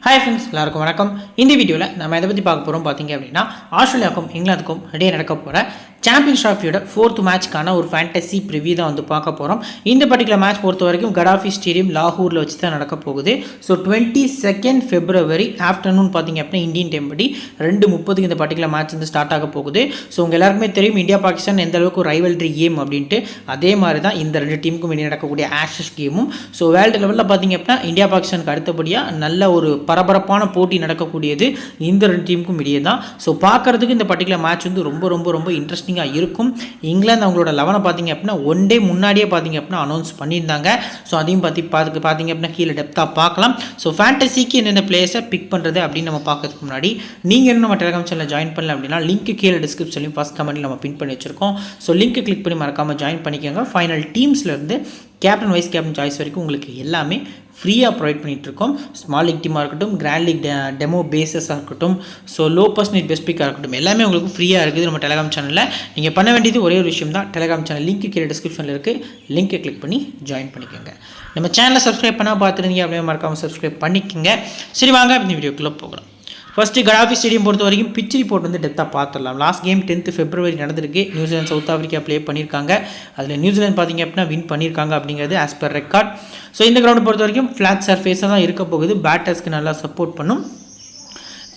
Hi friends, எல்லாருக்கும் வணக்கம். இந்த வீடியோவில் நம்ம எதை பற்றி பார்க்க போகிறோம் பார்த்தீங்க அப்படின்னா, ஆஸ்திரேலியாவுக்கும் இங்கிலாந்துக்கும் இடையே நடக்க போகிற சாம்பியன்ஸ் ட்ராஃபியோட 4th மேட்ச்க்கான ஒரு ஃபேண்டசி ப்ரிவியூ தான் வந்து பார்க்க போகிறோம். இந்த பர்டிகுலர் மேட்ச் பொறுத்த வரைக்கும் கடாஃபி ஸ்டேடியம் லாகூரில் வச்சு தான் நடக்க போகுது. ஸோ 22 February ஆஃப்டர்நூன் பார்த்தீங்க அப்படின்னா இந்தியன் டைம் படி 2:30 இந்த பர்டிகுலர் மேட்ச் வந்து ஸ்டார்ட் ஆக போகுது. ஸோ உங்கள் எல்லாருக்குமே தெரியும் இந்தியா பாகிஸ்தான் எந்த அளவுக்கு ஒரு ரைவல்ரி கேம் அப்படின்ட்டு. அதே மாதிரி தான் இந்த ரெண்டு டீமுக்கும் இடையே நடக்கக்கூடிய ஆஷஸ் கேமும். ஸோ வேர்ல்டு லெவலில் பார்த்தீங்க அப்படின்னா இந்தியா பாகிஸ்தானுக்கு அடுத்தபடியாக நல்ல ஒரு பரபரப்பான போட்டி நடக்கக்கூடியது இந்த ரெண்டு டீமுக்கும் இடையே தான். ஸோ பார்க்குறதுக்கு இந்த பர்டிகுலர் மேட்ச் வந்து ரொம்ப இன்ட்ரெஸ்டிங்காக இருக்கும். இங்கிலாந்து அவங்களோட 11 பார்த்தீங்க அப்படின்னா ஒன் டே முன்னாடியே பார்த்தீங்க அப்படின்னா அனௌன்ஸ் பண்ணியிருந்தாங்க. ஸோ அதையும் பார்த்தீங்க அப்படின்னா கீழே டெப்த்தாக பார்க்கலாம். ஸோ ஃபேண்டசிக்கு என்னென்ன பிளேயர்ஸை பிக் பண்ணுறது அப்படின்னு நம்ம பார்க்கறதுக்கு முன்னாடி நீங்கள் இன்னும் நம்ம டெலிகிராம் சேனலில் ஜாயின் பண்ணல அப்படின்னா லிங்க் கீழே டிஸ்கிரிப்ஷன்லையும் ஃபஸ்ட் கமெண்ட்டில் நம்ம பின் பண்ணி வச்சிருக்கோம். ஸோ லிங்க் கிளிக் பண்ணி மறக்காமல் ஜாயின் பண்ணிக்கோங்க. ஃபைனல் டீம்ஸ்லேருந்து கேப்டன் வைஸ் கேப்டன் சாய்ஸ் வரைக்கும் உங்களுக்கு எல்லாமே ஃப்ரீயாக ப்ரொவைட் பண்ணிகிட்ருக்கோம். ஸ்மால் லீக் டீமாக இருக்கட்டும், கிராண்ட் லீக் டெமோ பேஸஸாக இருக்கட்டும், ஸோ லோ பர்சன்டேஜ் பெஸ்ட் பிக்காக இருக்கட்டும், எல்லாமே உங்களுக்கு ஃப்ரீயாக இருக்குது நம்ம டெலிகிராம் சேனலில். நீங்கள் பண்ண வேண்டியது ஒரே ஒரு விஷயம் தான், டெலிகிராம் சேனல் லிங்க் கீழே டிஸ்கிரிப்ஷனில் இருக்குது, லிங்க்கை கிளிக் பண்ணி ஜாயின் பண்ணிக்கோங்க. நம்ம சேனலை சப்ஸ்கிரைப் பண்ணால் பார்த்துருந்தீங்க அப்படியே மறக்காமல் சப்ஸ்கிரைப் பண்ணிக்கோங்க. சரி, வாங்க இந்த வீடியோக்குள்ளே போகலாம். ஃபஸ்ட்டு கடாஃபி ஸ்டேடியம் பொறுத்த வரைக்கும் பிச் ரிப்போர்ட் வந்து டெப்த்தாக பார்த்துடலாம். லாஸ்ட் கேம் 10th February நடந்திருக்கு. நியூசிலாந்து சவுத் ஆஃப்ரிக்கா ப்ளே பண்ணியிருக்காங்க. அதில் நியூசிலாந்து பார்த்தீங்க அப்படின்னா வின் பண்ணியிருக்காங்க அப்படிங்கிறது ஆஸ் பர் ரெக்கார்ட். ஸோ இந்த கிரவுண்டை பொறுத்த வரைக்கும் ஃப்ளாட் சர்ஃபேஸாக தான் இருக்க போகுது. பேட்டர்ஸ்க்கு நல்லா சப்போர்ட் பண்ணும்.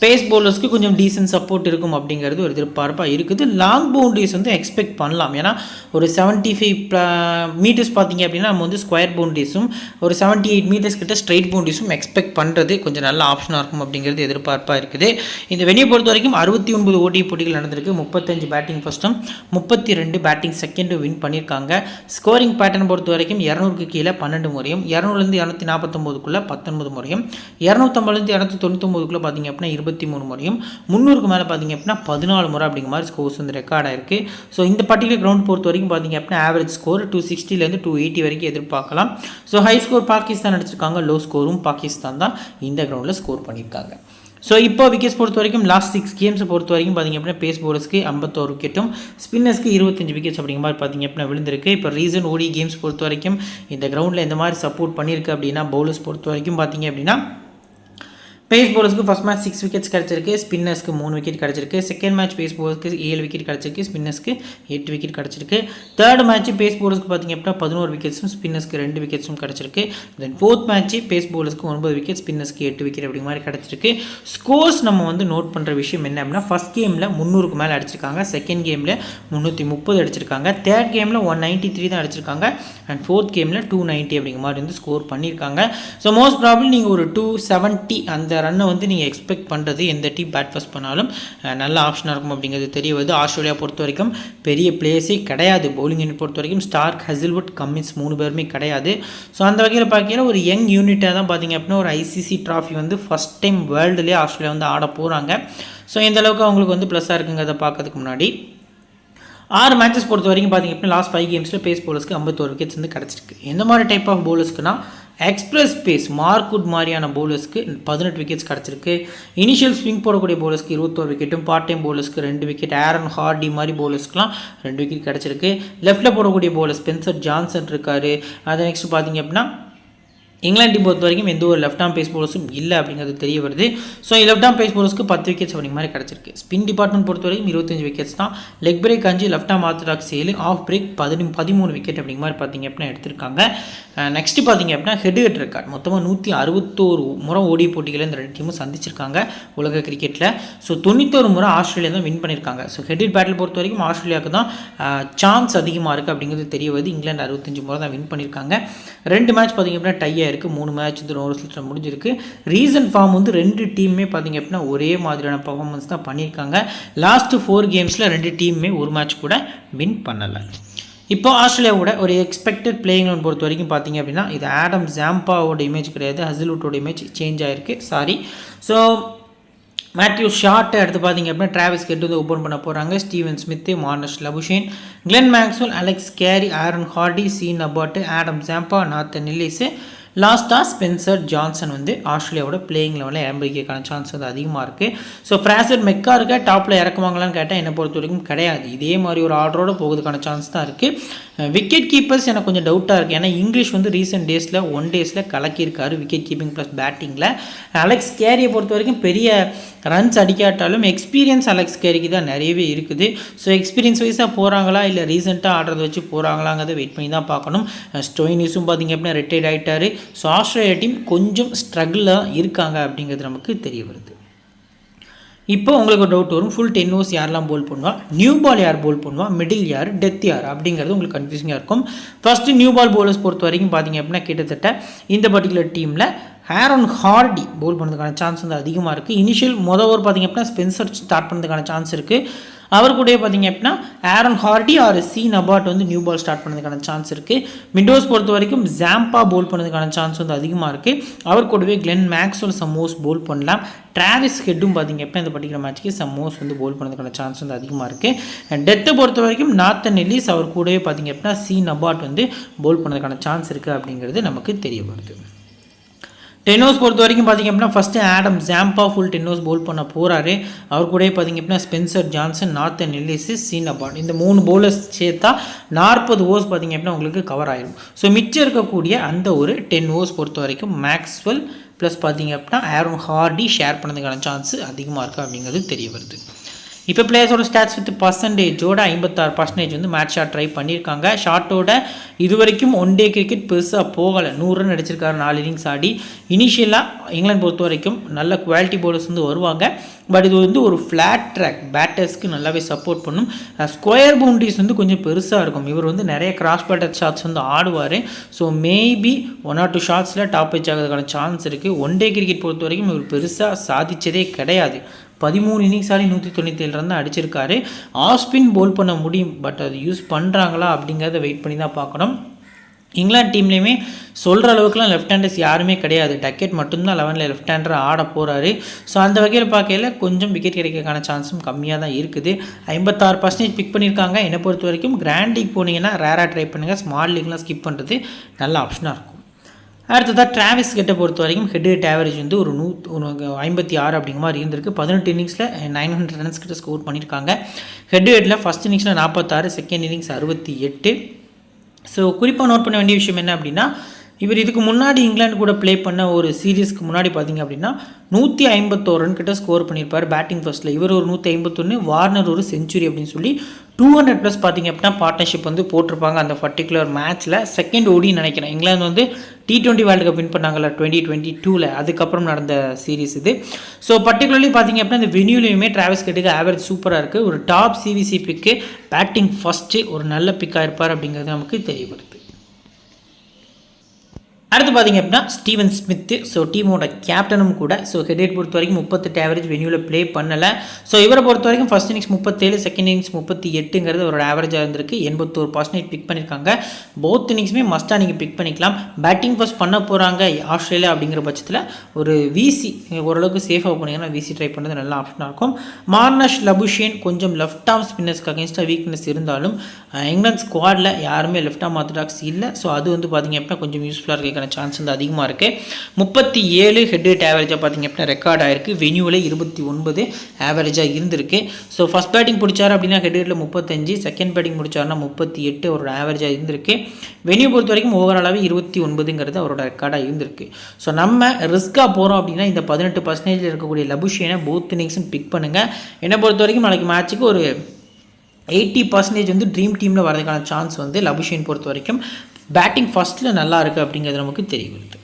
பேஸ் பவுலர்ஸ்க்கு கொஞ்சம் டீசென்ட் சப்போர்ட் இருக்கும் அப்படிங்கிறது ஒரு எதிர்பார்ப்பாக இருக்குது. லாங் பவுண்டரிஸ் வந்து எக்ஸ்பெக்ட் பண்ணலாம். ஏன்னா ஒரு 75 மீட்டர்ஸ் பார்த்தீங்க அப்படின்னா நம்ம வந்து ஸ்கொயர் பவுண்டரிஸும் ஒரு 78 மீட்டர்ஸ் கிட்ட ஸ்ட்ரைட் பவுண்டரிஸும் எக்ஸ்பெக்ட் பண்ணுறது கொஞ்சம் நல்ல ஆப்ஷனாக இருக்கும் அப்படிங்கிறது எதிர்பார்ப்பாக இருக்குது. இந்த வெனியை பொறுத்த வரைக்கும் 69 ஓடி போட்டிகள் நடந்திருக்கு. 35 பேட்டிங் ஃபஸ்ட்டும் 32 பேட்டிங் செகண்டும் வின் பண்ணியிருக்காங்க. ஸ்கோரிங் பேட்டர்ன் பொறுத்த வரைக்கும் 200க்கு கீழே 12 முறையும், 200லேருந்து 249க்குள்ளே 19 முறையும், 250லேருந்து 299க்குள்ளே பார்த்தீங்க அப்படின்னா 23 முறையும், 300க்கு மேலே பார்த்தீங்க அப்படின்னா 14 முறை அப்படிங்கிற மாதிரி ஸ்கோர்ஸ் வந்து ரெக்கார்ட் ஆயிருக்கு. ஸோ இந்த பர்டிகுலர் கிரவுண்ட் பொறுத்த வரைக்கும் பார்த்தீங்க அப்படின்னா ஆவரேஜ் ஸ்கோர் 260லேருந்து 280 வரைக்கும் எதிர்பார்க்கலாம். ஸோ ஹை ஸ்கோர் பாகிஸ்தான் அடிச்சிருக்காங்க, லோ ஸ்கோரும் பாகிஸ்தான் தான் இந்த கிரவுண்டில் ஸ்கோர் பண்ணியிருக்காங்க. ஸோ இப்போ விக்கெட்ஸ் பொறுத்த வரைக்கும் லாஸ்ட் 6 கேம்ஸை பொறுத்த வரைக்கும் பார்த்தீங்க அப்படின்னா பேஸ் பவுலர்ஸ்க்கு 51 விக்கெட்டும், ஸ்பின்னர்ஸ்க்கு 25 விக்கெட்ஸ் அப்படிங்கிற மாதிரி பார்த்தீங்க அப்படின்னா விழுந்திருக்கு. இப்போ ரீசன்ட் ஓடி கேம்ஸ் பொறுத்த வரைக்கும் இந்த கிரவுண்டில் எந்த மாதிரி சப்போர்ட் பண்ணியிருக்கு அப்படின்னா பவுலர்ஸ் பொறுத்த வரைக்கும் பார்த்தீங்க அப்படின்னா பேஸ் பவுலர்ஸ்க்கு ஃபஸ்ட் மேட்ச் 6 விக்கெட்ஸ் கிடச்சிருக்கு, ஸ்பின்னர்ஸ்க்கு 3 விக்கெட் கிடச்சிருக்கு. செகண்ட் மேட்ச் பேஸ் பவுலர்ஸ்க்கு 7 விக்கெட் கிடச்சிருக்கு, ஸ்பின்னர்ஸ்க்கு 8 விக்கெட் கிடச்சிருக்கு. தேர்ட் மேட்ச் பேஸ் பவுலர்ஸ்க்கு பார்த்தீங்க அப்படின்னா 11 விக்கெட்ஸும், ஸ்பின்னர்ஸ்க்கு 2 விக்கெட்ஸும் கிடச்சிருக்கு. தென் ஃபோர்த் மேட்ச் பேஸ் பவுலர்ஸ்க்கு 9 விக்கெட், ஸ்பின்னர்ஸ்க்கு 8 விக்கெட் அப்படிங்கிற மாதிரி கிடச்சிருக்கு. ஸ்கோர்ஸ் நம்ம வந்து நோட் பண்ணுற விஷயம் என்ன அப்படின்னா ஃபஸ்ட் கேமில் 300க்கு மேலே அடிச்சிருக்காங்க, செகண்ட் கேமில் 330 அடிச்சிருக்காங்க, தேர்ட் கேமில் 193 தான் அடிச்சிருக்காங்க, அண்ட் ஃபோர்த் கேமில் 290 அப்படிங்கிற மாதிரி வந்து ஸ்கோர் பண்ணியிருக்காங்க. ஸோ மோஸ்ட் ப்ராப்ளம் நீங்கள் ஒரு 270 அந்த ரன்னை வந்து நீங்கள் எக்ஸ்பெக்ட் பண்ணுறது எந்த டீம் பேட் ஃபஸ்ட் பண்ணாலும் நல்ல ஆப்ஷனாக இருக்கும் அப்படிங்கிறது தெரிய வருது. ஆஸ்திரேலியா பொறுத்த வரைக்கும் பெரிய பிளேயர்ஸே கிடையாது. பவுலிங் யூனிட் பொறுத்த வரைக்கும் ஸ்டார்க், ஹசில்வுட், கம்மின்ஸ் 3 பேருமே கிடையாது. ஸோ அந்த வகையில் பார்க்கல ஒரு யங் யூனிட்டாக தான் பார்த்தீங்க அப்படின்னா ஒரு ஐசிசி ட்ராஃபி வந்து ஃபஸ்ட் டைம் வேர்ல்டுலேயே ஆஸ்திரேலியா வந்து ஆட போகிறாங்க. ஸோ எந்த அளவுக்கு அவங்களுக்கு வந்து ப்ளஸ்ஸாக இருக்குங்கிறத பார்க்கறதுக்கு முன்னாடி 6 மேட்சஸ் பொறுத்த வரைக்கும் பார்த்தீங்க அப்படின்னா லாஸ்ட் 5 கேம்ஸில் பேஸ் பவுலர்ஸ்க்கு 51 விக்கெட்ஸ் வந்து கிடச்சிருக்கு. எந்த மாதிரி டைப் ஆஃப் பவுலர்ஸ்க்குனா எக்ஸ்பிரஸ் பேஸ் மார்க்வுட் மாதிரியான பவுலர்ஸ்க்கு 18 விக்கெட்ஸ் கிடச்சிருக்கு. இனிஷியல் ஸ்விங் போடக்கூடிய பவுலர்ஸ்க்கு 21 விக்கெட்டும், பார்ட் டைம் பவுலர்ஸ்க்கு 2 விக்கெட், ஆரன் ஹார்டி மாதிரி பவுலர்ஸ்க்குலாம் 2 விக்கெட் கிடச்சிருக்கு. லெஃப்ட்டில் போடக்கூடிய பவுலர் ஸ்பென்சர் ஜான்சன் இருக்கார். அது நெக்ஸ்ட் பார்த்தீங்க அப்படின்னா இங்கிலாந்து டீம் பொறுத்த வரைக்கும் எந்த ஒரு லெஃப்ட் ஆம் பேஸ் பவுலர்ஸும் இல்லை அப்படிங்கிறது தெரிய வருது. ஸோ லெஃப்ட் ஆம் பேஸ் பவுலர்ஸ்க்கு 10 விக்கெட்ஸ் அப்படிங்கிற மாதிரி கிடச்சிருக்கு. ஸ்பின் டிபார்ட்மெண்ட் பொறுத்த வரைக்கும் 25 விக்கெட்ஸ் தான். Leg break 5, left arm orthodox 7, off break 13 wicket அப்படிங்கிற மாதிரி பார்த்தீங்க அப்படின்னா எடுத்திருக்காங்க. நெக்ஸ்ட் பார்த்தீங்க அப்படின்னா ஹெட் ரெக்கார்ட் மொத்தமாக 161 முறை ஓடி போட்டிகளை இந்த ரெண்டு டீமும் சந்திச்சிருக்காங்க உலக கிரிக்கெட்டில். ஸோ 91 முறை ஆஸ்திரேலியா தான் வின் பண்ணியிருக்காங்க. ஸோ ஹெட் பேட்டில் பொறுத்த வரைக்கும் ஆஸ்திரேலியாவுக்கு தான் சான்ஸ் அதிகமாக இருக்குது அப்படிங்கிறது தெரிய வருது. இங்கிலாந்து 65 முறை தான் வின் பண்ணியிருக்காங்க. 2 மேட்ச் பார்த்தீங்க அப்படின்னா டையாக இருக்குது. 3 மேட்ச் வந்து நோ ரிசல்ட்டில் முடிஞ்சிருக்கு. ரீசன்ட் ஃபார்ம் வந்து 2 டீமுமே பார்த்தீங்க அப்படின்னா ஒரே மாதிரியான பர்ஃபார்மன்ஸ் தான் பண்ணியிருக்காங்க. லாஸ்ட்டு 4 கேம்ஸில் 2 டீமுமே ஒரு மேட்ச் கூட வின் பண்ணலை. இப்போ ஆஸ்திரேலியாவோட ஒரு எக்ஸ்பெக்டட் பிளேயிங் லெவன் பொறுத்த வரைக்கும் பார்த்தீங்க அப்படின்னா இது ஆடம் ஜாம்பாவோட இமேஜ் கிடையாது, ஹசில்வுட்டோட இமேஜ் சேஞ்ச் ஆகிருக்கு. ஸோ மேத்யூ ஷார்ட்டை எடுத்து பார்த்தீங்க அப்படின்னா டிராவிஸ் ஹெட் வந்து ஓப்பன் பண்ண போகிறாங்க. Steven Smith, Marnus Labuschagne, Glenn Maxwell, Alex Carey, Aaron Hardie, Sean Abbott, Adam Zampa, Nathan Ellis, லாஸ்ட்டாக ஸ்பென்சர் ஜான்சன் வந்து ஆஸ்திரேலியாவோட பிளேயிங் லெவலில் இறம்பிக்கான சான்ஸ் வந்து அதிகமாக இருக்குது. ஸோ ஃப்ராசர் மெக்காருக்கு டாப்பில் இறக்குவாங்களான்னு கேட்டால் என்னை பொறுத்த வரைக்கும் கிடையாது. இதே மாதிரி ஒரு ஆர்டரோடு போகிறதுக்கான சான்ஸ் தான் இருக்குது. விக்கெட் கீப்பர்ஸ் எனக்கு கொஞ்சம் டவுட்டாக இருக்குது. ஏன்னா இங்கிலீஷ் வந்து ரீசெண்ட் டேஸில் 1 டேஸில் கலக்கியிருக்காரு விக்கெட் கீப்பிங் ப்ளஸ் பேட்டிங்கில். அலெக்ஸ் கேரியை பொறுத்த வரைக்கும் பெரிய ரன்ஸ் அடிக்காட்டாலும் எக்ஸ்பீரியன்ஸ் அலெக்ஸ் கேரிக்கு தான் நிறையவே இருக்குது. ஸோ எக்ஸ்பீரியன்ஸ் வைஸாக போகிறாங்களா இல்லை ரீசெண்டாக ஆடுறத வச்சு போகிறாங்களாங்கிறத வெயிட் பண்ணி தான் பார்க்கணும். ஸ்டோயினிஸும் பார்த்திங்க அப்படின்னா ரிட்டையர்ட் ஆகிட்டார். ஸோ ஆஸ்திரேலியா டீம் கொஞ்சம் ஸ்ட்ரகிளாக இருக்காங்க அப்படிங்கிறது நமக்கு தெரிய வருது. இப்போ உங்களுக்கு டவுட் வரும், ஃபுல் 10 ஓவர்ஸ் யாரெல்லாம் போல் பண்ணுவா, நியூ பால் யார் போல் பண்ணுவா, மிடில் யார், டெத் யார் அப்படிங்கிறது உங்களுக்கு கன்ஃபியூசிங்காக இருக்கும். ஃபஸ்ட்டு நியூ பால் போலர்ஸ் பொறுத்த வரைக்கும் பார்த்திங்க அப்படின்னா கிட்டத்தட்ட இந்த பர்டிகுலர் டீமில் ஆரோன் ஹார்டி போல் பண்ணுறதுக்கான சான்ஸ் வந்து அதிகமாக இருக்குது. இனிஷியல் ஓவர் பார்த்திங்க அப்படின்னா ஸ்பென்சர் ஸ்டார்ட் பண்ணுறதுக்கான சான்ஸ் இருக்குது. அவர் கூட பார்த்திங்க அப்படின்னா Aaron Hardie or Sean Abbott வந்து நியூ பால் ஸ்டார்ட் பண்ணதுக்கான சான்ஸ் இருக்குது. மிண்டோஸ் பொறுத்த வரைக்கும் ஜாம்பா போல் பண்ணதுக்கான சான்ஸ் வந்து அதிகமாக இருக்குது. அவர் கூடவே கிளென் மேக்ஸ்வெல் சம்மோஸ் போல் பண்ணலாம். டிராவிஸ் ஹெட்டும் பார்த்திங்க அப்படின்னா இந்த பர்டிகுலர் மேட்ச்க்கு சம்மோஸ் வந்து போல் பண்ணதுக்கான சான்ஸ் வந்து அதிகமாக இருக்குது. டெத்தை பொறுத்த வரைக்கும் நார்த்தன் எல்லிஸ் அவர் கூடவே பார்த்திங்க அப்படின்னா சீன் அபாட் வந்து போல் பண்ணதுக்கான சான்ஸ் இருக்குது அப்படிங்கிறது நமக்கு தெரிய வருது. 10 ஓவர்ஸ் பொறுத்த வரைக்கும் பார்த்திங்க அப்படின்னா first Adam Zampa full 10 overs bowl பண்ண போகிறாரு. அவர் கூட பார்த்திங்க அப்படின்னா Spencer Johnson, Nathan Ellis, Sean Abbott இந்த 3 பவுலர்ஸ் சேர்த்தா 40 ஓவர்ஸ் பார்த்திங்க அப்படின்னா உங்களுக்கு கவர் ஆயிடும். ஸோ மிச்சம் இருக்கக்கூடிய அந்த ஒரு 10 ஓவர்ஸ் பொறுத்த வரைக்கும் மேக்ஸ்வெல் ப்ளஸ் பார்த்திங்க அப்படின்னா ஆரோன் ஹார்டி ஷேர் பண்ணதுக்கான சான்ஸ் அதிகமாக இருக்குது அப்படிங்கிறது தெரிய வருது. இப்போ பிளேயர்ஸோட ஸ்டாட்ஸ் வித் பர்சன்டேஜோட 56% வந்து மேட்ச் ஷாட் ட்ரை பண்ணியிருக்காங்க. ஷாட்டோட இது வரைக்கும் 1 டே கிரிக்கெட் பெருசாக போகலை. 100 ரன் அடிச்சிருக்காரு 4 இன்னிங்ஸ் ஆடி. இனிஷியலாக இங்கிலாந்து பொறுத்த வரைக்கும் நல்ல குவாலிட்டி பவுலர்ஸ் வந்து வருவாங்க. பட் இது வந்து ஒரு ஃப்ளாட் ட்ராக் பேட்டர்ஸ்க்கு நல்லாவே சப்போர்ட் பண்ணும். ஸ்கொயர் பவுண்டரிஸ் வந்து கொஞ்சம் பெருசாக இருக்கும். இவர் வந்து நிறைய கிராஸ் பேட்டர் ஷாட்ஸ் வந்து ஆடுவார். ஸோ மேபி 1 or 2 ஷாட்ஸில் டாப் வச் ஆகிறதுக்கான சான்ஸ் இருக்குது. 1 டே கிரிக்கெட் பொறுத்த வரைக்கும் இவர் பெருசாக சாதித்ததே கிடையாது. 13 இன்னிங்ஸ் ஆடி 197 ரன் தான் அடிச்சிருக்காரு. ஆஃப் ஸ்பின் போல் பண்ண முடியும், பட் அது யூஸ் பண்ணுறாங்களா அப்படிங்கிறத வெயிட் பண்ணி தான் பார்க்கணும். இங்கிலாந்து டீம்லேயுமே சொல்கிற அளவுக்குலாம் லெஃப்ட் ஹேண்டர்ஸ் யாருமே கிடையாது. டக்கெட் மட்டும்தான் 11ல் லெஃப்ட் ஹேண்டர் ஆட போகிறாரு. ஸோ அந்த வகையில் பார்க்கையில் கொஞ்சம் விக்கெட் கிடைக்கிறதுக்கான சான்ஸும் கம்மியாக தான் இருக்குது. 56% பிக் பண்ணியிருக்காங்க. என்னை பொறுத்த வரைக்கும் கிராண்ட் லீக் போனீங்கன்னா ரேராக ட்ரை பண்ணுங்கள். ஸ்மால் லீக்லாம் ஸ்கிப் பண்ணுறது நல்ல ஆப்ஷனாக இருக்கும். அடுத்ததாக டிராவிஸ் கிட்ட பொறுத்த வரைக்கும் ஹெட் ரேட் ஆவரேஜ் வந்து ஒரு 156 அப்படிங்கிற மாதிரி இருந்திருக்கு. 18 இன்னிங்ஸில் 900 ரன்ஸ் கிட்ட ஸ்கோர் பண்ணியிருக்காங்க. ஹெட் ரேட்டில் ஃபஸ்ட் இன்னிங்ஸில் 46, செகண்ட் இன்னிங்ஸ் 68. ஸோ குறிப்பாக நோட் பண்ண வேண்டிய விஷயம் என்ன அப்படின்னா, இவர் இதுக்கு முன்னாடி இங்கிலாந்து கூட ப்ளே பண்ண ஒரு சீரீஸ்க்கு முன்னாடி பார்த்திங்க அப்படின்னா 151 ரன் கிட்ட ஸ்கோர் பண்ணியிருப்பார் பேட்டிங் ஃபர்ஸ்ட்டில். இவர் ஒரு 151, வார்னர் ஒரு செஞ்சுரி அப்படின்னு சொல்லி 200+ பார்த்திங்க அப்படின்னா பார்ட்னர்ஷிப் வந்து போட்டிருப்பாங்க அந்த பர்டிகுலர் மேட்ச்சில். செகண்ட் ஓடின்னு நினைக்கிறேன். இங்கிலாந்து வந்து T20 வேர்ல்டு கப் வின் பண்ணாங்கல்ல 2022, அதுக்கப்புறம் நடந்த சீரீஸ் இது. ஸோ பர்டிகுலர்லி பார்த்திங்க அப்படின்னா இந்த வென்யூலையுமே டிராவிஸ் ஹெட்டுக்கு ஆவரேஜ் சூப்பராக இருக்குது. ஒரு டாப் சிவிசி பிக்கு, பேட்டிங் ஃபஸ்ட்டு ஒரு நல்ல பிக்காக இருப்பார் அப்படிங்கிறது நமக்கு தெரிய வருது. அடுத்து பார்த்திங்க அப்படின்னா ஸ்டீவன் ஸ்மித்து. ஸோ டீமோட கேப்டனும் கூட. ஸோ ஹெட் ரேட் பொறுத்த வரைக்கும் 38 ஆவரேஜ் வென்யூவில் ப்ளே பண்ணலை. ஸோ இவரை பொறுத்த வரைக்கும் ஃபஸ்ட் இன்னிங்ஸ் 37, செகண்ட் இன்னிங்ஸ் 38ங்கிறது அவரோட ஆவரேஜாக இருந்திருக்கு. 81% பிக் பண்ணியிருக்காங்க. போத் இன்னிங்ஸுமே மஸ்ட்டாக நீங்கள் பிக் பண்ணிக்கலாம். பேட்டிங் ஃபர்ஸ்ட் பண்ண போகிறாங்க ஆஸ்திரேலியா அப்படிங்கிற பட்சத்தில் ஒரு விசி ஓரளவுக்கு சேஃபாக போனீங்கன்னா விசி ட்ரை பண்ணுறது நல்ல ஆப்ஷனாக இருக்கும். மார்னஷ் லபுஷேன் கொஞ்சம் லெஃப்ட் ஆர்ம் ஸ்பின்னர்ஸ்க்கு அகேன்ஸ்டாக வீக்னஸ் இருந்தாலும் இங்கிலாந்து ஸ்குவாடில் யாருமே லெஃப்ட் ஆர்ம் ஆர்த்தடாக்ஸ் இல்லை. ஸோ அது வந்து பார்த்திங்க அப்படின்னா கொஞ்சம் யூஸ்ஃபுல்லாக இருக்க சான்ஸ் வந்து அதிகமாக இருக்குது. 37 ஹெட் ரேட் ஆவரேஜாக பார்த்திங்க அப்படின்னா ரெக்கார்ட் ஆயிருக்கு. வென்யூவில் 29 ஆவரேஜாக இருந்திருக்கு. ஸோ ஃபஸ்ட் பேட்டிங் பிடிச்சார் அப்படின்னா ஹெட் ரேட்டில் 35, செகண்ட் பேட்டிங் முடிச்சாருன்னா 38 அவரோட ஆவரேஜாக இருந்திருக்கு. வென்யூ பொறுத்த வரைக்கும் ஓவராலாகவே 29ங்கிறது அவரோட ரெக்கார்டாக இருந்திருக்கு. ஸோ நம்ம ரிஸ்க்காக போகிறோம் அப்படின்னா இந்த 18% இருக்கக்கூடிய லபுஷேனை போத் இன்னிங்ஸும் பிக் பண்ணுங்கள். என்னை பொறுத்த வரைக்கும் நாளைக்கு மேட்ச்சுக்கு ஒரு 80% வந்து ட்ரீம் டீமில் வரதுக்கான சான்ஸ் வந்து லபுஷேன் பொறுத்த வரைக்கும் பேட்டிங் ஃபஸ்ட்டில் நல்லா இருக்குது அப்படிங்கிறது நமக்கு தெரியுது.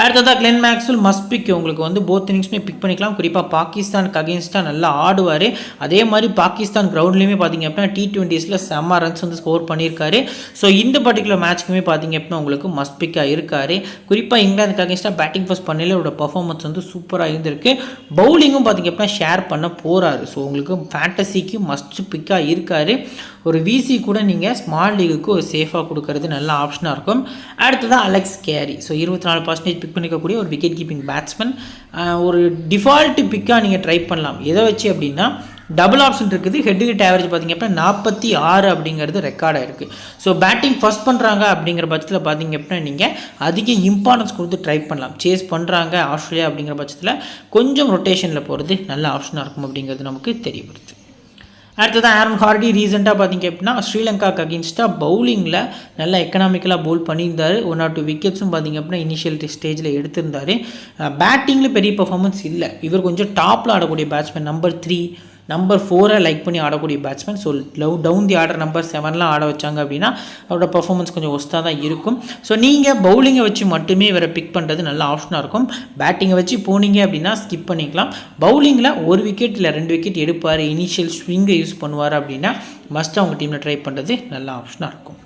அடுத்ததாக கிளென் மேக்ஸ்வெல் மஸ்ட் பிக். உங்களுக்கு வந்து போத் இன்னிங்ஸுமே பிக் பண்ணிக்கலாம். குறிப்பாக பாகிஸ்தானுக்கு அகேன்ஸ்டாக நல்லா ஆடுவார். அதே மாதிரி பாகிஸ்தான் கிரவுண்ட்லேயுமே பார்த்திங்க அப்படின்னா T20ஸில் செம்ம ரன்ஸ் வந்து ஸ்கோர் பண்ணியிருக்காரு. ஸோ இந்த பர்டிகுலர் மேட்ச்க்குமே பார்த்திங்க அப்படின்னா உங்களுக்கு மஸ்ட் பிக்காக இருக்கார். குறிப்பாக இங்கிலாந்துக்கு அகேன்ஸ்டாக பேட்டிங் ஃபர்ஸ்ட் பண்ணல அவரோட பர்ஃபார்மன்ஸ் வந்து சூப்பராக இருந்திருக்கு. பவுலிங்கும் பார்த்திங்க அப்படின்னா ஷேர் பண்ண போகிறாரு. ஸோ உங்களுக்கு ஃபேண்டசிக்கு மஸ்ட் பிக்காக இருக்கார். ஒரு விசி கூட நீங்கள் ஸ்மால் லீகுக்கு ஒரு சேஃபாக கொடுக்கறது நல்ல ஆப்ஷனாக இருக்கும். அடுத்ததான் அலெக்ஸ் கேரி. ஸோ 24% பிக் பண்ணிக்கக்கூடிய ஒரு விக்கெட் கீப்பிங் பேட்ஸ்மேன். ஒரு டிஃபால்ட்டு பிக்காக நீங்கள் ட்ரை பண்ணலாம். எதை வச்சு அப்படின்னா டபுள் ஆப்ஷன் இருக்குது. ஹெட் ஹிட் ஆவரேஜ் பார்த்திங்க அப்படின்னா 46 அப்படிங்கிறது ரெக்கார்டாக இருக்குது. ஸோ பேட்டிங் ஃபஸ்ட் பண்ணுறாங்க அப்படிங்கிற பட்சத்தில் பார்த்திங்க அப்படின்னா நீங்கள் அதிக இம்பார்ட்டன்ஸ் கொடுத்து ட்ரை பண்ணலாம். சேஸ் பண்ணுறாங்க ஆஸ்திரேலியா அப்படிங்கிற பட்சத்தில் கொஞ்சம் ரொட்டேஷனில் போகிறது நல்ல ஆப்ஷனாக இருக்கும் அப்படிங்கிறது நமக்கு தெரிய வருது. அடுத்ததான் ஆரன் ஹார்டி ரீசெண்டாக பார்த்திங்க அப்படின்னா ஸ்ரீலங்காக்கு அகேன்ஸ்டாக பவுலிங்கில் நல்லா எக்கனாமிக்கலாக பவுல் பண்ணியிருந்தார். 1 or 2 விக்கெட்ஸும் பார்த்திங்க அப்படின்னா இனிஷியல் ஸ்டேஜில் எடுத்திருந்தார். பேட்டிங்கில் பெரிய பர்ஃபார்மன்ஸ் இல்லை. இவர் கொஞ்சம் டாப்பில் ஆடக்கூடிய பேட்ஸ்மேன், நம்பர் 3 நம்பர் 4 லைக் பண்ணி ஆடக்கூடிய batsman. So down the order number 7 ஆட வச்சாங்க அப்படின்னா அவரோட பர்ஃபார்மன்ஸ் கொஞ்சம் ஒஸ்ட்டாக தான் இருக்கும். ஸோ நீங்கள் பவுலிங்கை வச்சு மட்டுமே இவரை பிக் பண்ணுறது நல்ல ஆப்ஷனாக இருக்கும். பேட்டிங்கை வச்சு போனீங்க அப்படின்னா ஸ்கிப் பண்ணிக்கலாம். பவுலிங்கில் 1 விக்கெட் இல்லை 2 விக்கெட் எடுப்பார், இனிஷியல் ஸ்விங்கை யூஸ் பண்ணுவார் அப்படின்னா மஸ்ட் அவங்க டீமில் ட்ரை பண்ணுறது நல்ல ஆப்ஷனாக இருக்கும்.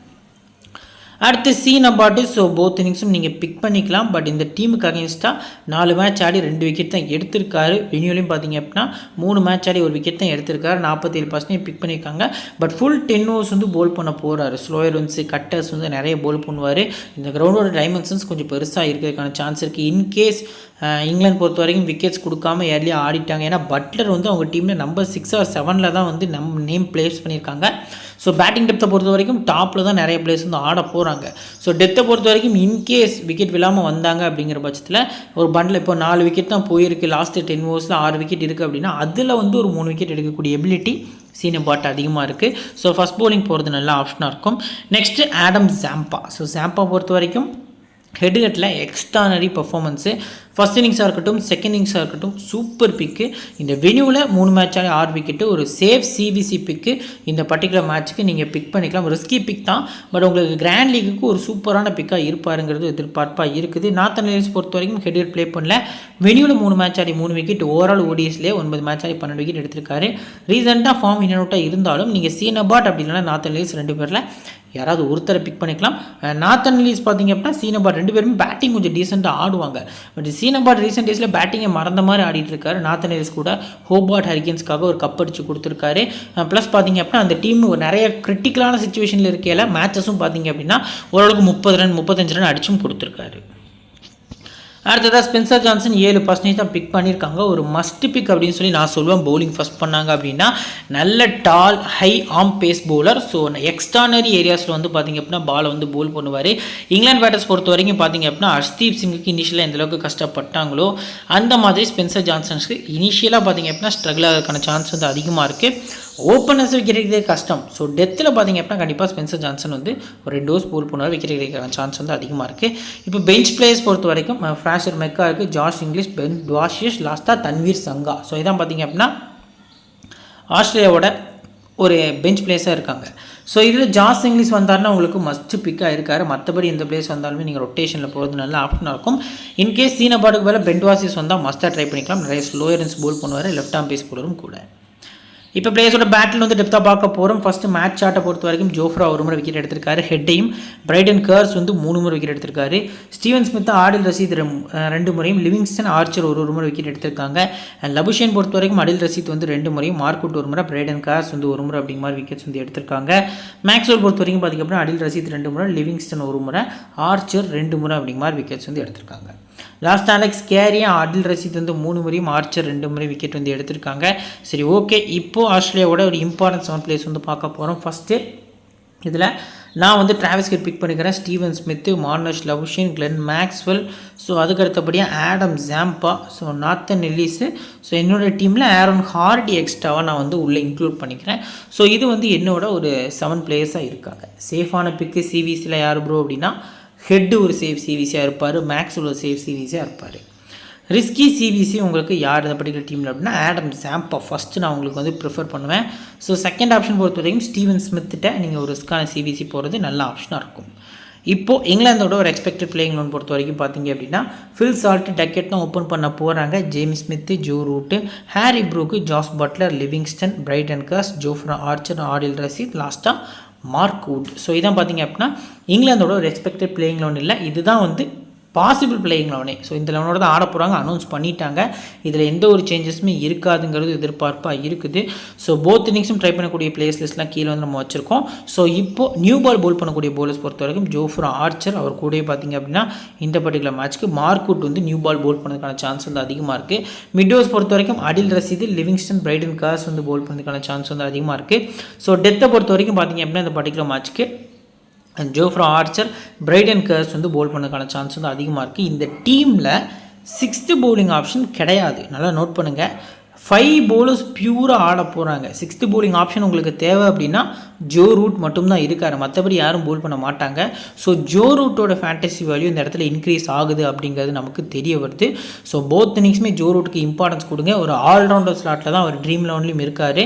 அடுத்து சீன் அபாட்டு. ஸோ போத் இன்னிங்ஸும் நீங்கள் பிக் பண்ணிக்கலாம். பட் இந்த டீமுக்கு அகேன்ஸ்டாக 4 மேட்ச் ஆடி 2 விக்கெட் தான் எடுத்திருக்காரு. வெனியூலையும் பார்த்தீங்க அப்படின்னா 3 மேட்ச் ஆடி 1 விக்கெட் தான் எடுத்திருக்காரு. 47% பிக் பண்ணியிருக்காங்க. பட் ஃபுல் 10 ஓவர்ஸ் வந்து போல் பண்ண போகிறாரு. ஸ்லோயர் ரன்ஸு கட்டர்ஸ் வந்து நிறைய போல் பண்ணுவார். இந்த கிரவுண்டோட டைமென்ஷன்ஸ் கொஞ்சம் பெருசாக இருக்கிறதுக்கான சான்ஸ் இருக்குது. இன்கேஸ் இங்கிலாந்து பொறுத்த வரைக்கும் விக்கெட்ஸ் கொடுக்காம ஏர்லியாக ஆடிட்டாங்க. ஏன்னா பட்லர் வந்து அவங்க டீமில் நம்பர் 6 or 7 தான் வந்து நேம் பிளேஸ் பண்ணியிருக்காங்க. ஸோ பேட்டிங் டெப்த்தை பொறுத்த வரைக்கும் டாப்பில் தான் நிறைய பிளேஸ் வந்து ஆட போகிறாங்க. ஸோ டெத்தை பொறுத்த வரைக்கும் இன்கேஸ் விக்கெட் விழாமல் வந்தாங்க அப்படிங்கிற பட்சத்தில் ஒரு பண்டில் இப்போ 4 விக்கெட் தான் போயிருக்கு. லாஸ்ட்டு 10 ஓவர்ஸில் 6 விக்கெட் இருக்குது அப்படின்னா அதில் வந்து ஒரு 3 விக்கெட் எடுக்கக்கூடிய எபிலிட்டி சீன் அபாட் அதிகமாக இருக்குது. ஸோ ஃபஸ்ட் பவுலிங் போகிறது நல்ல ஆப்ஷனாக இருக்கும். Next Adam Zampa. So Zampa பொறுத்த வரைக்கும் ஹெட்கட்டில் எக்ஸ்ட்ரானரி பர்ஃபார்மன்ஸு. ஃபஸ்ட் இன்னிங்ஸாக இருக்கட்டும், செகண்ட் இன்னிங்ஸாக இருக்கட்டும், சூப்பர் பிக்கு. இந்த வெனியூவில் 3 மேட்சாக 6 விக்கெட்டு, ஒரு சேஃப் சிவிசி பிக்கு. இந்த பர்டிகுலர் மேட்ச்சுக்கு நீங்கள் பிக் பண்ணிக்கலாம். ரிஸ்கி பிக் தான், பட் உங்களுக்கு கிராண்ட் லீக்குக்கு ஒரு சூப்பரான பிக்காக இருப்பாருங்கிறது எதிர்பார்ப்பாக இருக்குது. நார்த்தன் ரைடர்ஸ் பொறுத்த வரைக்கும் ஹெட்கட் ப்ளே பண்ணல. வெனியூவில் 3 மேட்ச் ஆடி 3 விக்கெட், ஓவரால் ஓடிஎஸ்லேயே 9 மேட்ச் ஆடி 12 விக்கெட் எடுத்திருக்காரு. ரீசெண்டாக ஃபார்ம் இன் அவுட்டாக இருந்தாலும் நீங்கள் சீன் அபாட் அப்படி இல்லைனா நார்த்தன் ரைடர்ஸ் 2 பேரில் யாராவது ஒருத்தரை பிக் பண்ணிக்கலாம். நார்த்தன் ரைடர்ஸ் பார்த்தீங்க அப்படின்னா சீன் அபாட் 2 பேருமே பேட்டிங் கொஞ்சம் டீசெண்டாக ஆடுவாங்க. பட் சீன் அபாட் ரீசெண்ட் டேஸில் பேட்டிங்கை மறந்த மாதிரி ஆடிட்டு இருக்காரு. நார்த்தன் ரைடர்ஸ் கூட ஹோபார்ட் ஹரிகேன்ஸ்க்காக ஒரு கப் அடிச்சு கொடுத்துருக்காரு. ப்ளஸ் பார்த்தீங்க அப்படின்னா அந்த டீம் நிறைய கிரிட்டிக்கலான சுச்சுவேஷனில் இருக்கையில் மேட்சஸும் பார்த்தீங்க அப்படின்னா ஓரளவுக்கு 30 ரன் 35 ரன் அடிச்சும் கொடுத்துருக்காரு. அடுத்ததாக ஸ்பென்சர் ஜான்சன் 7% தான் பிக் பண்ணியிருக்காங்க. ஒரு மஸ்ட் பிக் அப்படின்னு சொல்லி நான் சொல்லுவேன். பவுலிங் ஃபஸ்ட் பண்ணாங்க அப்படின்னா நல்ல tall high arm pace bowler. So extraordinary ஏரியாஸில் வந்து பார்த்திங்க அப்படின்னா பாலை வந்து பவுல் பண்ணுவார். இங்கிலாந்து பேட்டர்ஸ் பொறுத்த வரைக்கும் பார்த்திங்க அப்படின்னா ஹர்ஷ்தீப் சிங்குக்கு இனிஷியலாக எந்தளவுக்கு கஷ்டப்பட்டாங்களோ அந்த மாதிரி ஸ்பென்சர் ஜான்சன்ஸ்க்கு இனிஷியலாக பார்த்திங்க அப்படின்னா ஸ்ட்ரகிள் ஆகிறதுக்கான சான்ஸ் வந்து அதிகமாக இருக்குது. ஓப்பனர்ஸ் விக்கெட் கிடைக்கிறது கஷ்டம். ஸோ டெத்தில் பார்த்திங்க அப்படின்னா கண்டிப்பாக ஸ்பென்சர் ஜான்சன் வந்து ஒரு 2 ஓவர்ஸ் போல் பண்ணுவார். விக்கெட் கிடைக்கிற சான்ஸ் வந்து அதிகமாக இருக்குது. இப்போ பெஞ்ச் பிளேயர்ஸ் பொறுத்த வரைக்கும் ஃப்ரான்சர் மெக்கா இருக்குது, ஜாஷ் இங்கிலீஷ், பென் டுவாஷியஸ், லாஸ்ட்டாக தன்வீர் சங்கா. ஸோ இதான் பார்த்திங்க அப்படின்னா ஆஸ்திரேலியாவோட ஒரு பெஞ்ச் பிளேஸாக இருக்காங்க. ஸோ இதில் ஜாஷ் இங்கிலீஷ் வந்தாருன்னா உங்களுக்கு மஸ்ட் பிக்காக இருக்கார். மற்றபடி எந்த பிளேஸ் வந்தாலுமே நீங்கள் ரொட்டேஷனில் போகிறது நல்ல ஆப்ஷனாக இருக்கும். இன்கேஸ் சீன பாட்டுக்கு மேலே பென் டுவாஷியஸ் வந்தால் மஸ்ட்டாக ட்ரை பண்ணிக்கலாம். நிறைய ஸ்லோயர் ரன்ஸ் போல் பண்ணுவார். லெஃப்ட் ஆர்ம் பேஸ் போலரும் கூட. இப்போ பிளேயர்ஸோட பேட்டில் வந்து டெப்த்தாக பார்க்க போகிறோம். ஃபஸ்ட்டு மேட்ச் சார்ட்டை பொறுத்த வரைக்கும் ஜோஃப்ரா 1 முறை விக்கெட் எடுத்திருக்காரு. ஹெட்டையும் பிரைடன் கர்ஸ் வந்து 3 முறை விக்கெட் எடுத்திருக்காரு. ஸ்டீவன் ஸ்மித், ஆடில் ரசீத் 2 முறையும், லிவிங்ஸ்டன், ஆர்ச்சர் ஒரு முறை விக்கெட் எடுத்திருக்காங்க. லபுஷேன் பொறுத்த வரைக்கும் அடில் ரசீத் வந்து 2 முறையும், மார்க்குட் 1 முறை, பிரைடன் கர்ஸ் வந்து 1 முறை அப்படிங்கிற மாதிரி விக்கெட்ஸ் வந்து எடுத்திருக்காங்க. மேக்ஸ்வெல் பொறுத்த வரைக்கும் பார்த்திங்க அப்படின்னா அடில் ரசீத் 2 முறை, லிவிங்ஸ்டன் 1 முறை, ஆர்ச்சர் 2 முறை அப்படிங்கிற மாதிரி விக்கெட்ஸ் வந்து எடுத்திருக்காங்க. லாஸ்ட் அலெக்ஸ் கேரியா, அடில் ரசீத் வந்து 3 முறையும், ஆர்ச்சர் 2 முறை விக்கெட் வந்து எடுத்திருக்காங்க. சரி, ஓகே. இப்போது ஆஸ்திரேலியாவோட ஒரு இம்பார்ட்டன்ட் 7 பிளேஸ் வந்து பார்க்க போகிறோம். ஃபஸ்ட்டு இதில் நான் வந்து டிராவிஸ் ஹெட் பிக் பண்ணிக்கிறேன். Steven Smith, Marnus, Labuschagne, Glenn Maxwell. So அதுக்கு அடுத்தபடியாக Adam Zampa, so Nathan Ellis. So என்னோடய டீமில் ஆரன் ஹார்டி எக்ஸ்ட்ராவாக நான் வந்து உள்ளே இன்க்ளூட் பண்ணிக்கிறேன். ஸோ இது வந்து என்னோட ஒரு 7 பிளேயர்ஸாக இருக்காங்க. சேஃபான பிக்கு சிவிசியில் யார் ப்ரோ அப்படின்னா ஹெட்டு ஒரு சேஃப் சிவிசியாக இருப்பார், மேக்ஸ் ஒரு சேஃப் சிவிசியாக இருப்பார். ரிஸ்கி சிவிசி உங்களுக்கு யார் இந்த பர்டிகுலர் டீமில் அப்படின்னா ஆடம் ஜாம்பா ஃபஸ்ட்டு நான் உங்களுக்கு வந்து ப்ரிஃபர் பண்ணுவேன். ஸோ செகண்ட் ஆப்ஷன் பொறுத்த வரைக்கும் ஸ்டீவன் ஸ்மித்திட்ட நீங்கள் ஒரு ரிஸ்கான சிவிசி போகிறது நல்ல ஆப்ஷனாக இருக்கும். இப்போது இங்கிலாந்தோட ஒரு எக்ஸ்பெக்டட் பிளேயிங் லோன் பொறுத்த வரைக்கும் பார்த்தீங்க அப்படின்னா ஃபில் சால்ட் டக்கெட் தான் ஓப்பன் பண்ண போகிறாங்க. James Smith, Joe Root, Harry Brook, Jos Buttler, Livingstone, Brydon Carse, Jofra Archer, Adil Rashid, லாஸ்ட்டாக மார்க் வுட். ஸோ இதான் பார்த்தீங்க அப்படின்னா இங்கிலாந்தோட ஒரு எக்ஸ்பெக்டட் பிளேயிங் லோன் இல்லை. இதுதான் வந்து பாசிபிள் பிளேயிங் லெவனே. ஸோ இந்த லெவனோட தான் ஆட போகிறாங்க, அனௌன்ஸ் பண்ணிட்டாங்க. இதில் எந்த ஒரு சேஞ்சஸுமே இருக்காதுங்கிறது எதிர்பார்ப்பாக இருக்குது. ஸோ போத் இன்னிங்ஸும் ட்ரை பண்ணக்கூடிய பிளேயர்ஸ் லிஸ்ட்லாம் கீழே வந்து நம்ம வச்சுருக்கோம். ஸோ இப்போ நியூ பால் போல் பண்ணக்கூடிய போலர்ஸ் பொறுத்த வரைக்கும் ஜோஃப்ரா ஆர்ச்சர், அவர் கூட பார்த்திங்க அப்படின்னா இந்த பர்டிகுலர் மேட்ச்க்கு மார்க்வுட் வந்து நியூ பால் போல் பண்ணதுக்கான சான்ஸ் வந்து அதிகமாக இருக்குது. மிட்ஓஸ் பொறுத்த வரைக்கும் அடில் ரசீது, லிவிங்ஸ்டன், பிரைடன் கார்ஸ் வந்து போல் பண்ணதுக்கான சான்ஸ் வந்து அதிகமாக இருக்குது. ஸோ டெத்தை பொறுத்த வரைக்கும் பார்த்திங்க அப்படின்னா இந்த பர்டிகுலர் மேட்ச்க்கு ஜோஃப்ரா ஆர்ச்சர், பிரைடன் கர்ஸ் வந்து போல் பண்ணதுக்கான சான்ஸ் வந்து அதிகமாக இருக்குது. இந்த டீமில் 6th bowling ஆப்ஷன் கிடையாது, நல்லா நோட் பண்ணுங்கள். 5 bowlers பியூராக ஆட போகிறாங்க. 6th bowling ஆப்ஷன் உங்களுக்கு தேவை அப்படின்னா ஜோ ரூட் மட்டும்தான் இருக்கார், மற்றபடி யாரும் போல் பண்ண மாட்டாங்க. ஸோ ஜோ ரூட்டோட ஃபேண்டசி வேல்யூ இந்த இடத்துல இன்க்ரீஸ் ஆகுது அப்படிங்கிறது நமக்கு தெரிய வருது. ஸோ போத் இன்னிங்ஸுமே ஜோ ரூட்டுக்கு இம்பார்ட்டன்ஸ் கொடுங்க. ஒரு ஆல்ரவுண்டர் ஸ்லாட்டில் தான் அவர் ட்ரீம் லெவன்லையும் இருக்கார்.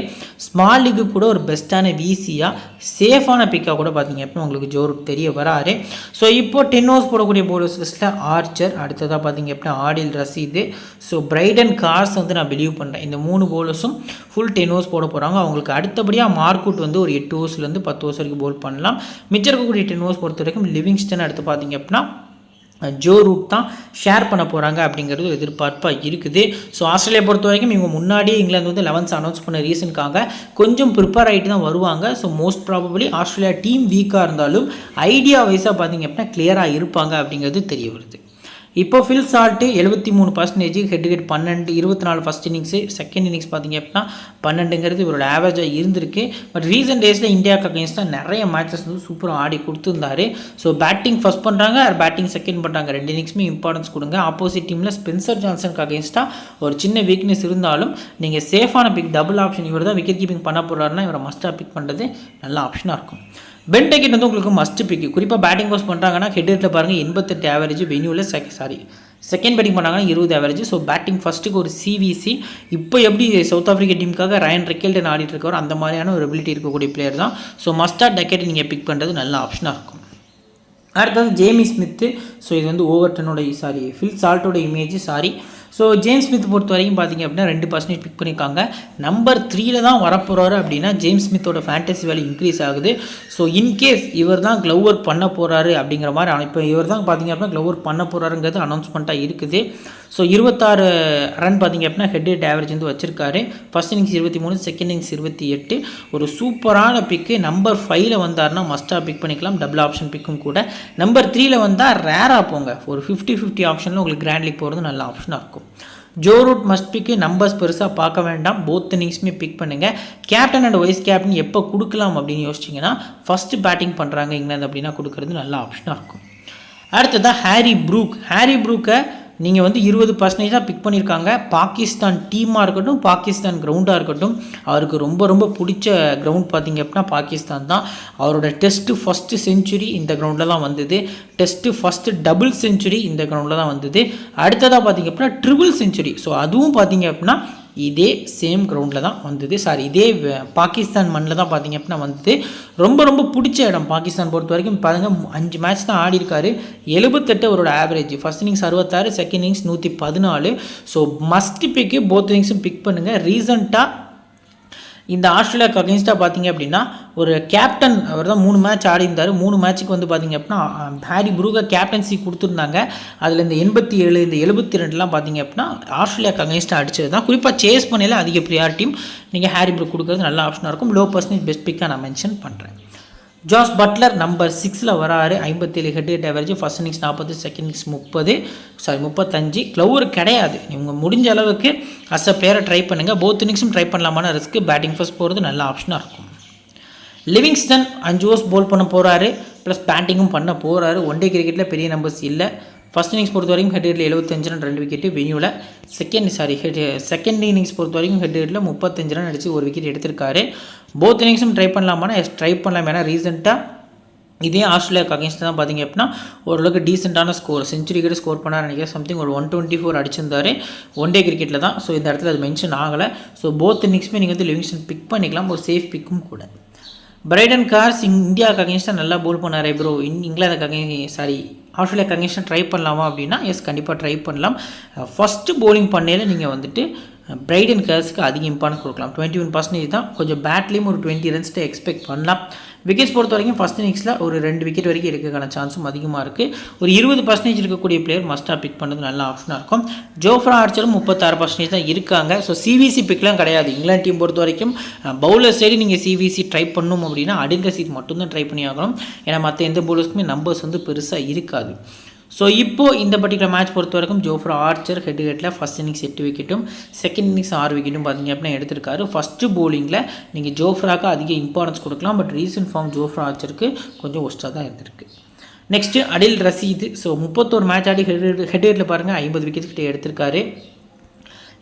ஸ்மால் லீக்கு கூட ஒரு பெஸ்ட்டான வீசியாக சேஃபான பிக்காக கூட பார்த்தீங்க அப்படின்னா உங்களுக்கு ஜோ ரூட் தெரிய வராரு. ஸோ இப்போ 10 overs போடக்கூடிய போலர்ஸ் லிஸ்ட்டில் ஆர்ச்சர், அடுத்ததாக பார்த்தீங்க அப்படின்னா ஆடில் ரசீது, ஸோ பிரைடன் கார்ஸ் வந்து நான் பிலீவ் பண்ணுறேன். இந்த 3 bowlersம் ஃபுல் 10 overs போட போகிறாங்க. அவங்களுக்கு அடுத்தபடியாக மார்க்வுட் வந்து ஒரு 8 ஓவர்ஸ்லேருந்து 10 overs வரைக்கும் போல் பண்ணலாம். மிச்சம் இருக்கக்கூடிய 10 overs பொறுத்த வரைக்கும் லிவிங்ஸ்டன், அடுத்து பார்த்தீங்க அப்படின்னா ஜோ ரூட் தான் ஷேர் பண்ண போகிறாங்க அப்படிங்கிறது எதிர்பார்ப்பாக இருக்குது. ஸோ ஆஸ்திரேலியா பொறுத்த வரைக்கும் இவங்க முன்னாடியே இங்கிலாந்து வந்து 11th அனௌன்ஸ் பண்ண ரீசனுக்காக கொஞ்சம் ப்ரிப்பேர் ஆகிட்டு தான் வருவாங்க. So most probably Australia team வீக்காக இருந்தாலும் ஐடியா வைஸாக பார்த்தீங்க அப்படின்னா கிளியராக இருப்பாங்க அப்படிங்கிறது தெரிய வருது. இப்போ fill salt 73%, head 12, 24 first innings, second innings பார்த்திங்க அப்படின்னா 12ங்கிறது இவரோட ஆவரேஜாக இருந்திருக்கு. பட் ரீசெண்ட் டேஸில் இந்தியாவுக்கு அகேன்ஸ்டாக நிறைய மேட்சஸ் வந்து சூப்பராக ஆடி கொடுத்துருந்தாரு. ஸோ பேட்டிங் ஃபஸ்ட் பண்ணுறாங்க, பேட்டிங் செகண்ட் பண்ணுறாங்க, 2 இன்னிங்ஸுமே இம்பார்ட்டன்ஸ் கொடுங்க. ஆப்போசிட் டீமில் ஸ்பென்சர் ஜான்சனுக்கு அகேன்ஸ்டாக ஒரு சின்ன வீக்னஸ் இருந்தாலும் நீங்கள் சேஃபான பிக், டபுள் ஆப்ஷன், இவர் தான் விக்கெட் கீப்பிங் பண்ண போகிறாருன்னா இவரை மஸ்ட்டாக பிக் பண்ணுறது நல்ல ஆப்ஷனாக இருக்கும். பென் டெக்கெட் வந்து உங்களுக்கு மஸ்ட் பிக்கு, குறிப்பாக பேட்டிங் கோர்ஸ் பண்ணுறாங்கன்னா ஹெட் பாருங்கள் 88 ஆவரேஜ், வென்யூவில் செகண்ட் பேட்டிங் பண்ணாங்கன்னா 20 ஆவரேஜ். ஸோ பேட்டிங் ஃபஸ்ட்டுக்கு ஒரு சிவிசி. இப்போ எப்படி சவுத் ஆஃப்ரிக்கா டீமுக்காக ரயன் ரெக்கெல்டன் ஆடிட்டு இருக்கவர் அந்த மாதிரியான ஒரு எபிலிட்டி இருக்கக்கூடிய பிளேயர் தான். ஸோ மஸ்டாக டெக்கெட் நீங்கள் பிக் பண்ணுறது நல்ல ஆப்ஷனாக இருக்கும். அடுத்தது ஜேமி ஸ்மித்து. ஸோ இது வந்து ஓவர்டனோட ஃபில் சால்ட்டோட இமேஜ். ஸோ ஜேம்ஸ் ஸ்மித் பொறுத்த வரைக்கும் பார்த்திங்க அப்படின்னா 2% பிக் பண்ணியிருக்காங்க. நம்பர் 3 தான் வரப்போகிறாரு அப்படின்னா ஜேம்ஸ் ஸ்மித்தோட ஃபேண்டசி வேல்யூ இன்க்ரீஸ் ஆகுது. ஸோ இன்கேஸ் இவர் தான் க்ளவ் ஒர்க் பண்ண போகிறாரு அப்படிங்கிற மாதிரி இப்போ இவர் தான் பார்த்திங்க அப்படின்னா க்ளவ் ஒர்க் பண்ண போகிறாருங்கிறது அனௌன்ஸ்மெண்ட்டாக இருக்குது. ஸோ 26 ரன் பார்த்திங்க அப்படின்னா ஹெட் ஆவரேஜ் வந்து வச்சிருக்காரு. First innings 23, second innings 28. ஒரு சூப்பரான பிக்கு. நம்பர் 5 வந்தார்னா மஸ்ட்டாக பிக் பண்ணிக்கலாம், டபுள் ஆப்ஷன் பிக்கும் கூட. நம்பர் 3 வந்தால் ரேராக போங்க, ஒரு 50-50 ஆப்ஷனில் உங்களுக்கு கிராண்ட் லீக் போகிறது நல்ல ஆப்ஷனாக இருக்கும். Joe Root must pick, numbers பெருசாக பார்க்க வேண்டாம், போத் இன்னிங்ஸுமே பிக் பண்ணுங்கள். கேப்டன் அண்ட் வைஸ் கேப்டன் எப்போ கொடுக்கலாம் அப்படின்னு யோசிச்சிங்கன்னா ஃபஸ்ட்டு பேட்டிங் பண்ணுறாங்க இங்கிலாந்து அப்படின்னா கொடுக்குறது நல்ல ஆப்ஷனாக இருக்கும். அடுத்ததாக ஹாரி ப்ரூக்கை நீங்கள் வந்து 20% தான் பிக் பண்ணியிருக்காங்க. பாகிஸ்தான் டீமாக இருக்கட்டும், பாகிஸ்தான் கிரவுண்டாக இருக்கட்டும், அவருக்கு ரொம்ப ரொம்ப பிடிச்ச கிரவுண்ட் பார்த்திங்க அப்படின்னா பாகிஸ்தான் தான். அவரோட டெஸ்ட்டு ஃபஸ்ட்டு செஞ்சுரி இந்த கிரவுண்டில் தான் வந்தது. டெஸ்ட்டு ஃபஸ்ட்டு டபுள் செஞ்சுரி இந்த கிரவுண்டில் தான் வந்தது. அடுத்ததாக பார்த்திங்க அப்படின்னா ட்ரிபிள் செஞ்சுரி. ஸோ அதுவும் பார்த்திங்க அப்படின்னா இதே சேம் கிரவுண்டில் தான் வந்தது. இதே பாகிஸ்தான் மண்ணில் தான் பார்த்திங்க அப்படின்னா வந்தது. ரொம்ப ரொம்ப பிடிச்ச இடம் பாகிஸ்தான் பொறுத்த வரைக்கும். பாருங்கள் 5 மேட்ச் தான் ஆடி இருக்காரு, 78 அவரோட average. First innings 66, second innings 114. So must pick, both இன்னிங்ஸும் பிக் பண்ணுங்கள். ரீசெண்டாக இந்த ஆஸ்திரேலியாவுக்கு அகேன்ஸ்டாக பார்த்திங்க அப்படின்னா ஒரு கேப்டன் அவர் தான் 3 மேட்ச் ஆடி இருந்தார். 3 மேட்ச்சுக்கு வந்து பார்த்திங்க அப்படின்னா ஹாரி ப்ரூக்கை கேப்டன்சி கொடுத்துருந்தாங்க. அதில் இந்த 87, இந்த 72லாம் பார்த்திங்க அப்படின்னா ஆஸ்திரேலியாவுக்கு அகேன்ஸ்டாக அடிச்சது தான். குறிப்பாக சேஸ் பண்ணல அதிக ப்ரியாரிட்டியும் நீங்கள் ஹாரி ப்ரூக் கொடுக்குறது நல்ல ஆப்ஷனாக இருக்கும். லோ பர்சன்டேஜ் பெஸ்ட் பிக்காக நான் மென்ஷன் பண்ணுறேன். ஜாஸ் பட்லர் நம்பர் 6 வராரு, 57 Head average. First innings 40, second innings 35. Clever கிடையாது. இவங்க முடிஞ்ச அளவுக்கு அஸ் அ பிளேயரை ட்ரை பண்ணுங்கள். போத் இன்னிங்ஸும் ட்ரை பண்ணலாமான ரிஸ்க்கு. பேட்டிங் ஃபர்ஸ்ட் போகிறது நல்ல ஆப்ஷனாக இருக்கும். லிவிங்ஸ்டன் 5 overs போல் பண்ண போகிறாரு, ப்ளஸ் பேட்டிங்கும் பண்ண போகிறாரு. ஒன் டே கிரிக்கெட்டில் பெரிய நம்பர்ஸ் இல்லை. ஃபஸ்ட் இன்னிங்ஸ் பொறுத்த வரைக்கும் ஹெட் 75 ரன் 2 விக்கெட்டு, வென்யூவில். செகண்ட் இன்னிங்ஸ் பொறுத்த வரைக்கும் ஹெட் 35 ரன் அடித்து 1 விக்கெட் எடுத்திருக்காரு. போத் இன்னிங்ஸும் ட்ரை பண்ணலாமானா ட்ரை பண்ணலாம். ஏன்னா ரீசெண்டாக இதே ஆஸ்திரேலியாவுக்கு அகேன்ஸ்ட் தான் பார்த்திங்க அப்படின்னா ஓரளவுக்கு டீசெண்டான ஸ்கோர், செஞ்சுரி கிட்ட ஸ்கோர் பண்ணார் நினைக்கிறேன். சம்திங் ஒரு 124 அடிச்சிருந்தார் ஒன் டே கிரிக்கெட்டில் தான். ஸோ இந்த இடத்துல அது மென்ஷன் ஆகலை. ஸோ போத் இன்னிங்ஸுமே நீங்கள் வந்து லிவிங்ஸ்டன் பிக் பண்ணிக்கலாம், ஒரு சேஃப் பிக்கும் கூட. பிரைடன் கார்ஸ் இந்தியாவுக்கு அகேன்ஸ்டாக நல்லா போல் பண்ணாரே ப்ரோ, இங்கிலாந்துக்கு ஆஸ்திரேலியாவுக்கு அகேன்ஸ்டாக ட்ரை பண்ணலாமா அப்படின்னா எஸ், கண்டிப்பாக ட்ரை பண்ணலாம். ஃபஸ்ட்டு போலிங் பண்ணையில் நீங்கள் வந்துட்டு பிரைடன் கார்ஸுக்கு அதிக இம்பார்ட்டன்ஸ் கொடுக்கலாம். 21% தான். கொஞ்சம் பேட்லேயும் ஒரு 20 ரன்ஸ்ட்டு எக்ஸ்பெக்ட் பண்ணலாம். விக்கெட்ஸ் பொறுத்த வரைக்கும் ஃபஸ்ட் இன்னிங்ஸில் ஒரு 2 விக்கெட் வரைக்கும் இருக்கிறதுக்கான சான்ஸும் அதிகமாக இருக்குது. ஒரு 20% இருக்கக்கூடிய பிளேயர் மஸ்ட்டாக பிக் பண்ணுறது நல்ல ஆப்ஷனாக இருக்கும். ஜோஃப்ரா ஆர்ச்சரும் 36% தான் இருக்காங்க. ஸோ சிவிசி பிக்லாம் கிடையாது. இங்கிலாந்து டீம் பொறுத்த வரைக்கும் பவுலர் சைடு நீங்கள் சிவிசி ட்ரை பண்ணணும் அப்படின்னா அடில் ரசீத் மட்டும்தான் ட்ரை பண்ணி ஆகணும். ஏன்னா மற்ற எந்த பவுலர்ஸ்க்குமே நம்பர்ஸ் வந்து பெருசாக இருக்காது. ஸோ இப்போது இந்த பர்டிகுலர் மேட்ச் பொறுத்த வரைக்கும் ஜோஃப்ரா ஆர்ச்சர் ஹெட்டில் ஃபஸ்ட் இன்னிங்ஸ் 8 விக்கெட்டும் செகண்ட் இன்னிங்ஸ் 6 விக்கெட்டும் பார்த்தீங்க அப்படின்னா எடுத்திருக்காரு. ஃபஸ்ட்டு போலிங்கில் நீங்கள் ஜோஃப்ராக்கு அதிக இம்பார்ட்டன்ஸ் கொடுக்கலாம். பட் ரீசன்ட் ஃபார்ம் ஜோஃப்ரா ஆர்ச்சருக்கு கொஞ்சம் ஒஸ்ட்டாக தான் இருந்திருக்கு. Next Adil Rashid. So 31 match ஆடி ஹெட்டில் பாருங்கள் 50 விக்கெட் கிட்டே எடுத்திருக்காரு.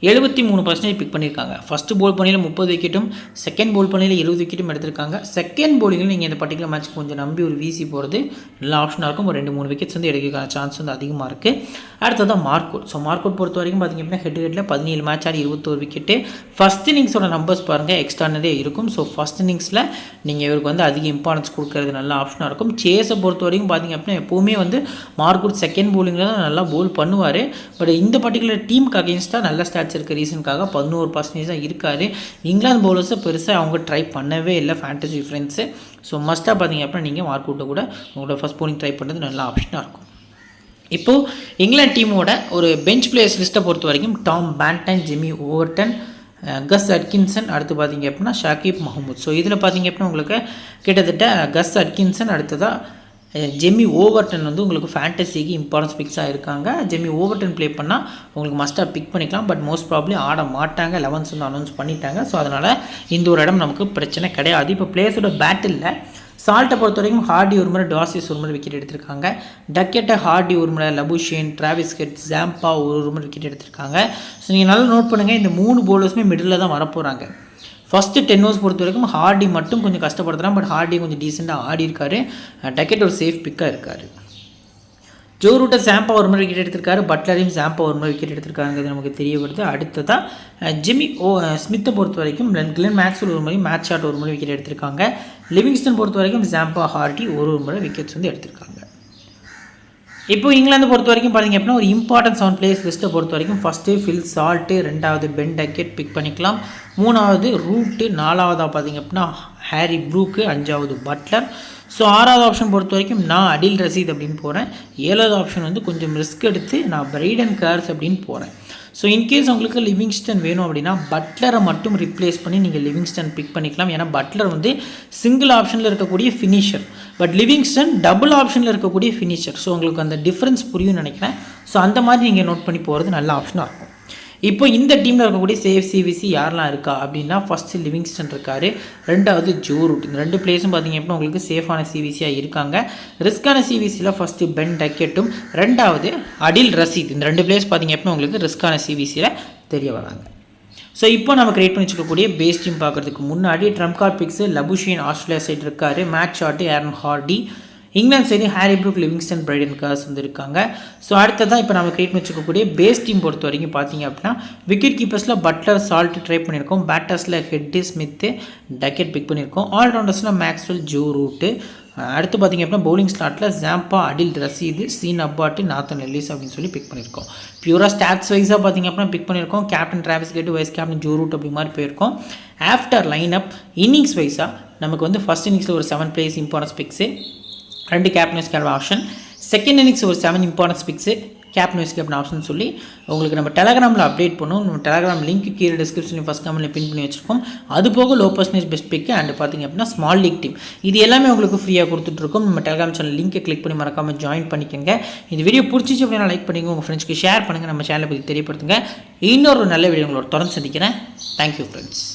73% பிக் பண்ணியிருக்காங்க. ஃபஸ்ட்டு போல் பண்ணியில் 30 விக்கெட்டும் செகண்ட் போல் பண்ணியில் 20 விக்கெட்டும் எடுத்திருக்காங்க. செகண்ட் போலிங்கில் நீங்கள் இந்த பர்டிகுலர் மேட்ச் கொஞ்சம் நம்பி ஒரு வீசி போகிறது நல்ல ஆப்ஷனாக இருக்கும். ஒரு 2-3 விக்கெட்ஸ் வந்து எடுக்கிறதுக்கான சான்ஸ் வந்து அதிகமாக இருக்குது. அடுத்ததான் மார்க்வுட். ஸோ மார்க்வுட் பொறுத்த வரைக்கும் பார்த்திங்க அப்படின்னா ஹெட்டில் 17 மேட்ச் ஆடி 21 விக்கெட்டு. ஃபஸ்ட் இன்னிங்ஸோட நம்பர்ஸ் பாருங்கள் எக்ஸ்ட்ரானரியாக இருக்கும். ஸோ ஃபஸ்ட் இன்னிங்ஸில் நீங்கள் இவருக்கு வந்து அதிக இம்பார்ட்டன்ஸ் கொடுக்கறது நல்ல ஆப்ஷனாக இருக்கும். சேஸை பொறுத்த வரைக்கும் பார்த்திங்க அப்படின்னா எப்போவுமே வந்து மார்க்வுட் செகண்ட் போலிங்கில் தான் நல்லா போல் பண்ணுவார். பட் இந்த பர்டிகுலர் டீமுக்கு அகேன்ஸ்டாக நல்ல ஸ்டாட்ஸ் இருக்க ரீசனுக்காக 11% தான் இருக்காரு. இங்கிலாந்து பவுலர்ஸை பெருசாக அவங்க ட்ரை பண்ணவே இல்லை ஃபேண்டசி ஃப்ரெண்ட்ஸு. ஸோ மஸ்ட்டாக பார்த்தீங்க அப்படின்னா நீங்கள் மார்க்வுட்டை கூட உங்களோட ஃபஸ்ட் போலிங் ட்ரை பண்ணுறது நல்ல ஆப்ஷனாக இருக்கும். இப்போது இங்கிலாந்து டீமோட ஒரு பெஞ்ச் பிளேயர்ஸ் லிஸ்ட்டை பொறுத்த வரைக்கும் டாம் பேண்டன், ஜிம்மி ஓவர்டன், கஸ் அட்கின்சன், அடுத்து பார்த்தீங்க அப்படின்னா ஷாகிப் மஹமூத். ஸோ இதில் பார்த்தீங்க அப்படின்னா உங்களுக்கு கிட்டத்தட்ட கஸ் அட்கின்சன் அடுத்ததாக ஜெம்மி ஓவர்டன் வந்து உங்களுக்கு ஃபேண்டசிக்கு இம்பார்ட்டன்ஸ் பிக்ஸாக இருக்காங்க. ஜெம்மி ஓவர்டன் ப்ளே பண்ணால் உங்களுக்கு மஸ்ட்டாக பிக் பண்ணிக்கலாம். பட் மோஸ்ட் ப்ராப்ளி ஆட மாட்டாங்க. 11 வந்து அனௌன்ஸ் பண்ணிட்டாங்க. ஸோ அதனால் இந்த ஒரு இடம் நமக்கு பிரச்சனை கிடையாது. இப்போ பிளேயர்ஸோட பேட்டில் சால்ட்டை பொறுத்த வரைக்கும் ஹார்டி ஒரு முறை, டார்சிஸ் ஒரு முறை விக்கெட் எடுத்திருக்காங்க. டக்கெட்டை ஹார்டி ஒரு முறை, லபுஷேன், டிராவிஸ் ஹெட், ஜாம்பா ஒரு முறை விக்கெட் எடுத்திருக்காங்க. ஸோ நீங்கள் நல்லா நோட் பண்ணுங்கள், இந்த 3 பவுலர்ஸுமே மிடில் தான் வரப்போகிறாங்க. ஃபஸ்ட்டு 10 ஓவர்ஸ் பொறுத்த வரைக்கும் ஹார்டி மட்டும் கொஞ்சம் கஷ்டப்படுத்துகிறான். பட் ஹார்டி கொஞ்சம் டீசெண்டாக ஆடி இருக்காரு. டக்கெட் ஒரு சேஃப் பிக்காக இருக்கார். ஜோ ரூட்டை ஜாம்பா ஒரு முறை விக்கெட் எடுத்திருக்காரு. பட்லரையும் ஜாம்பா ஒரு முறை விக்கெட் எடுத்திருக்காங்கிறது நமக்கு தெரிய வருது. அடுத்ததாக ஜிம்மி ஸ்மித்தை பொறுத்த வரைக்கும் கிளென் மேக்ஸ்வெல் ஒரு முறை, மேட்ச் ஷாட் ஒரு முறை விக்கெட் எடுத்திருக்காங்க. லிவிங்ஸ்டன் பொறுத்த வரைக்கும் ஜாம்பா, ஹார்டி ஒரு முறை விக்கெட்ஸ் வந்து எடுத்திருக்காங்க. இப்போ இங்கிலாந்து பொறுத்த வரைக்கும் பார்த்திங்க அப்படின்னா ஒரு இம்பார்ட்டன்ஸ் 7 பிளேயர்ஸ் லிஸ்ட்டை பொறுத்த வரைக்கும் ஃபஸ்ட்டு ஃபில் சால்ட்டு, 2வது பென் டக்கெட் பிக் பண்ணிக்கலாம், 3வது ரூட்டு, 4வதாக பார்த்திங்க அப்படின்னா ஹாரி ப்ரூக்கு, 5வது பட்லர். ஸோ 6வது ஆப்ஷன் பொறுத்த வரைக்கும் நான் அடில் ரசீத் அப்படின்னு போகிறேன். 7வது ஆப்ஷன் வந்து கொஞ்சம் ரிஸ்க் எடுத்து நான் பிரைடன் கார்ஸ் அப்படின்னு போகிறேன். ஸோ இன்கேஸ் உங்களுக்கு லிவிங்ஸ்டன் வேணும் அப்படின்னா பட்லரை மட்டும் ரிப்ளேஸ் பண்ணி நீங்கள் லிவிங்ஸ்டன் பிக் பண்ணிக்கலாம். ஏன்னா பட்லர் வந்து சிங்கிள் ஆப்ஷனில் இருக்கக்கூடிய ஃபினிஷர், பட் லிவிங்ஸ்டன் டபுள் ஆப்ஷனில் இருக்கக்கூடிய ஃபினிஷர். ஸோ உங்களுக்கு அந்த டிஃப்ரென்ஸ் புரியும்னு நினைக்கிறேன். ஸோ அந்த மாதிரி நீங்கள் நோட் பண்ணி போகிறது நல்ல ஆப்ஷனாக இருக்கும். இப்போ இந்த டீமில் இருக்கக்கூடிய சேஃப் சிவிசி யாரெல்லாம் இருக்கா அப்படின்னா ஃபஸ்ட்டு லிவிங்ஸ்டன் இருக்கார், 2வது ஜோ ரூட். இந்த 2 பிளேஸும் பார்த்திங்க அப்படின்னா உங்களுக்கு சேஃபான சிவிசியாக இருக்காங்க. ரிஸ்க்கான சிவிசியில் ஃபஸ்ட்டு பென் டக்கெட்டும் 2வது அடில் ரசீத். இந்த 2 பிளேஸ் பார்த்திங்க அப்படின்னா உங்களுக்கு ரிஸ்க்கான சிவிசியில் தெரிய வராங்க. ஸோ இப்போ நம்ம கிரியேட் பண்ணி வச்சுக்கக்கூடிய பேஸ் டீம் பார்க்குறதுக்கு முன்னாடி trump card picks Labuschagne Australia side இருக்கார், match shot Aaron Hardie, England side Harry Brook, Livingstone, Brydon Carse வந்து இருக்காங்க. ஸோ அடுத்ததான் இப்போ நம்ம கிரியேட் வச்சுக்கக்கூடிய பேஸ் டீம் பொறுத்த வரைக்கும் பார்த்தீங்க அப்படின்னா விக்கெட் கீப்பர்ஸில் பட்லர், சால்ட் ட்ரை பண்ணியிருக்கோம். பேட்டர்ஸில் ஹெட்டு, ஸ்மித்து, டக்கெட் பிக் பண்ணியிருக்கோம். ஆல்ரவுண்டர்ஸில் மேக்ஸ்வெல், ஜோ ரூட்டு. அடுத்து பார்த்திங்க அப்படின்னா பவுலிங் ஸ்லாட்டில் ஜாம்பா, அடில் ரசீது, சீன் அப்பாட்டு, நாத்தன் எல்லிஸ் அப்படின்னு சொல்லி பிக் பண்ணியிருக்கோம். பியூராக ஸ்டாட்ஸ் வைஸாக பார்த்திங்க அப்படின்னா பிக் பண்ணியிருக்கோம். Captain Travis Head, vice captain Joe Root அப்படி மாதிரி போயிருக்கோம். ஆஃப்டர் லைன் அப் இன்னிங்ஸ் வைஸாக நமக்கு வந்து ஃபஸ்ட் இன்னிங்ஸில் ஒரு 7 players importance picks, 2 captain vice captain option, second innings ஒரு 7 importance picks, captain vice captain option சொல்லி உங்களுக்கு நம்ம டெலகிராமில் அப்டேட் பண்ணுவோம். நம்ம டெலகிராம் லிங்க் கீழே டிஸ்கிரிப்ஷனில் ஃபஸ்ட் கமெண்ட்டில் பின் பண்ணி வச்சுருக்கோம். அது போக லோ பர்சன்டேஜ் பெஸ்ட் பிக்கு அண்ட் பார்த்திங்க அப்படின்னா ஸ்மால் லீக் டீம், இது எல்லாமே உங்களுக்கு ஃப்ரீயாக கொடுத்துட்ருக்கோம். நம்ம டெலகிராம் சேனல் லிங்கை கிளிக் பண்ணி மறக்காமல் ஜாயின் பண்ணிக்கோங்க. இந்த வீடியோ பிடிச்சிச்சு அப்படின்னா லைக் பண்ணிங்க, உங்கள் ஃப்ரெண்ட்ஸ்க்கு ஷேர் பண்ணுங்கள், நம்ம சேனலை பற்றி தெரியப்படுத்துங்க. இன்னொரு நல்ல வீடியோ உங்களோட தொடர்ந்து சந்திக்கிறேன். Thank you friends.